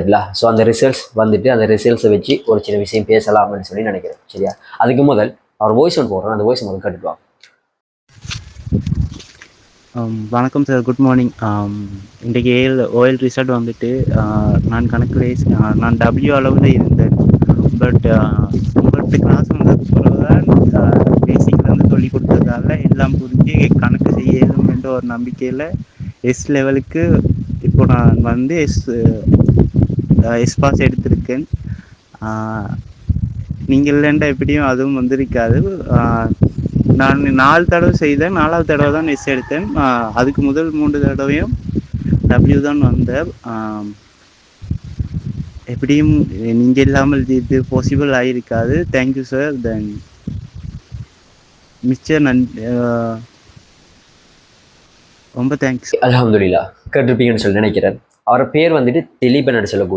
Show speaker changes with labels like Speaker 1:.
Speaker 1: சரிங்களா? ஸோ அந்த ரிசல்ட்ஸ் வந்துட்டு அந்த ரிசல்ட்ஸை வச்சு ஒரு சின்ன விஷயம் பேசலாம்னு சொல்லி நினைக்கிறேன். சரியா? அதுக்கு முதல் அவர் வாய்ஸ் ஒன்று போடுறேன், அந்த வாய்ஸ் முதல் கேட்டுட்டு வாங்க.
Speaker 2: வணக்கம் சார், குட் மார்னிங். இன்றைக்கு ஓஎல் ரிசல்ட் வந்துட்டு நான் கணக்கு நான் டபிள்யூ அளவில் இருந்தேன். பட் உங்கள்கிட்ட கிளாஸ் வந்ததுக்கு பிறகுதான் பேசிக்லேருந்து சொல்லி கொடுத்ததால எல்லாம் புரிஞ்சு கணக்கு செய்யணும் என்ற ஒரு நம்பிக்கையில் எஸ் லெவலுக்கு இப்போ நான் வந்து எஸ் பாஸ் எடுத்திருக்கேன். நீங்கள் இல்லைண்டா எப்படியும் அதுவும் வந்திருக்காது. நான் 4 தடவை செய்தேன், 4வது தடவை தான் எஸ் எடுத்தேன். அதுக்கு முதல் 3 தடவையும் டபிள்யூ தான் வந்தேன். எப்படியும் நீங்கள் இல்லாமல் இது பாசிபிள் ஆகிருக்காது. Thank you sir. தென் மிஸ்டர் ரொம்ப தேங்க்ஸ்.
Speaker 1: அல்ஹம்துலில்லாஹ் கேட்டிருப்பீங்கன்னு சொல்லி நினைக்கிறேன். அவரோட பேர் வந்துட்டு திலீபன் சொல்லக்கூடிய